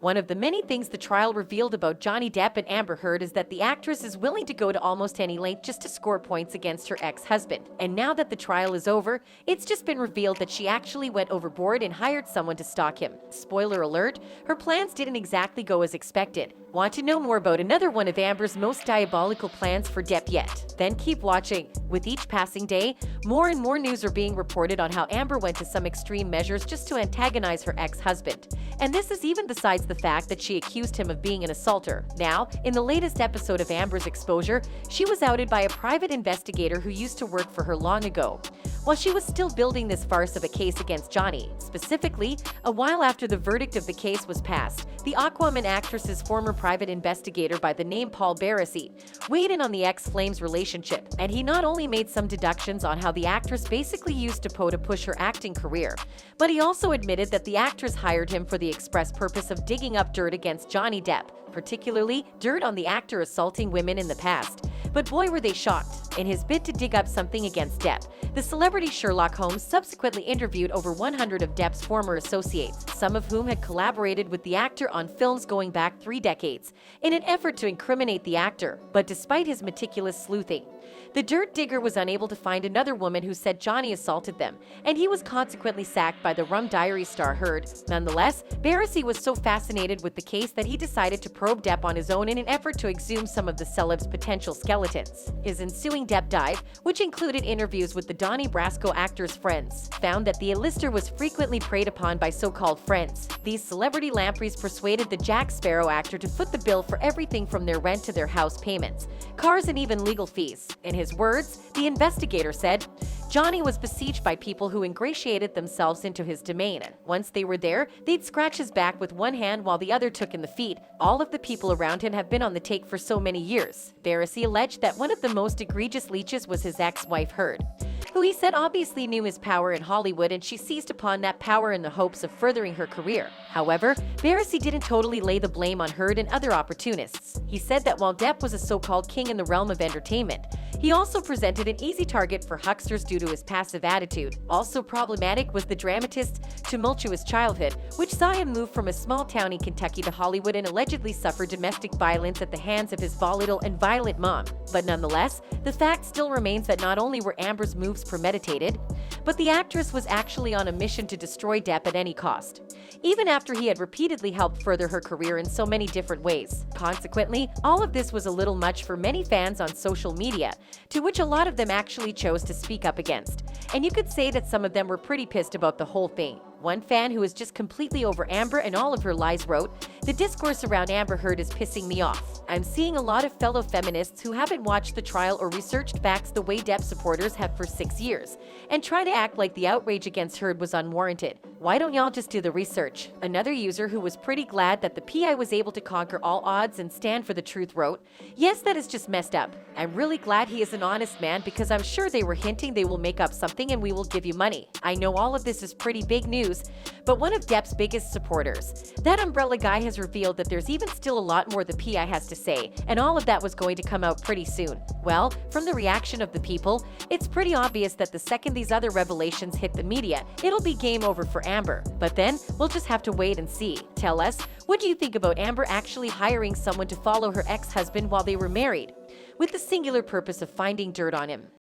One of the many things the trial revealed about Johnny Depp and Amber Heard is that the actress is willing to go to almost any length just to score points against her ex-husband. And now that the trial is over, it's just been revealed that she actually went overboard and hired someone to stalk him. Spoiler alert, her plans didn't exactly go as expected. Want to know more about another one of Amber's most diabolical plans for Depp yet? Then keep watching. With each passing day, more and more news are being reported on how Amber went to some extreme measures just to antagonize her ex-husband. And this is even besides the fact that she accused him of being an assaulter. Now, in the latest episode of Amber's exposure, she was outed by a private investigator who used to work for her long ago, while she was still building this farce of a case against Johnny. Specifically, a while after the verdict of the case was passed, the Aquaman actress's former private investigator by the name Paul Barassi weighed in on the ex-Flames relationship, and he not only made some deductions on how the actress basically used Depp to push her acting career, but he also admitted that the actress hired him for the express purpose of digging up dirt against Johnny Depp, particularly dirt on the actor assaulting women in the past. But boy, were they shocked. In his bid to dig up something against Depp, the celebrity Sherlock Holmes subsequently interviewed over 100 of Depp's former associates, some of whom had collaborated with the actor on films going back 3 decades, in an effort to incriminate the actor. But despite his meticulous sleuthing, the dirt digger was unable to find another woman who said Johnny assaulted them, and he was consequently sacked by the Rum Diary star Heard. Nonetheless, Barassi was so fascinated with the case that he decided to probe Depp on his own in an effort to exhume some of the celeb's potential skeletons. His ensuing Depp dive, which included interviews with the Donnie Brasco actor's friends, found that the A-lister was frequently preyed upon by so-called friends. These celebrity lampreys persuaded the Jack Sparrow actor to foot the bill for everything from their rent to their house payments, cars, and even legal fees. In his words, the investigator said, Johnny was besieged by people who ingratiated themselves into his domain. Once they were there, they'd scratch his back with one hand while the other took in the feed. All of the people around him have been on the take for so many years. Barassi alleged that one of the most egregious leeches was his ex-wife Heard, who he said obviously knew his power in Hollywood, and she seized upon that power in the hopes of furthering her career. However, Barassi didn't totally lay the blame on Heard and other opportunists. He said that while Depp was a so-called king in the realm of entertainment, he also presented an easy target for hucksters due to his passive attitude. Also problematic was the dramatist's tumultuous childhood, which saw him move from a small town in Kentucky to Hollywood and allegedly suffer domestic violence at the hands of his volatile and violent mom. But nonetheless, the fact still remains that not only were Amber's moves premeditated, but the actress was actually on a mission to destroy Depp at any cost, even after he had repeatedly helped further her career in so many different ways. Consequently, all of this was a little much for many fans on social media, to which a lot of them actually chose to speak up against. And you could say that some of them were pretty pissed about the whole thing. One fan who is just completely over Amber and all of her lies wrote, "The discourse around Amber Heard is pissing me off. I'm seeing a lot of fellow feminists who haven't watched the trial or researched facts the way Depp supporters have for 6 years, and try to act like the outrage against Heard was unwarranted. Why don't y'all just do the research?" Another user who was pretty glad that the PI was able to conquer all odds and stand for the truth wrote, "Yes, that is just messed up. I'm really glad he is an honest man, because I'm sure they were hinting they will make up something and we will give you money. I know all of this is pretty big news, but one of Depp's biggest supporters, that umbrella guy, has revealed that there's even still a lot more the PI has to say, and all of that was going to come out pretty soon." Well, from the reaction of the people, it's pretty obvious that the second these other revelations hit the media, it'll be game over for Amber. But then, we'll just have to wait and see. Tell us, what do you think about Amber actually hiring someone to follow her ex-husband while they were married, with the singular purpose of finding dirt on him?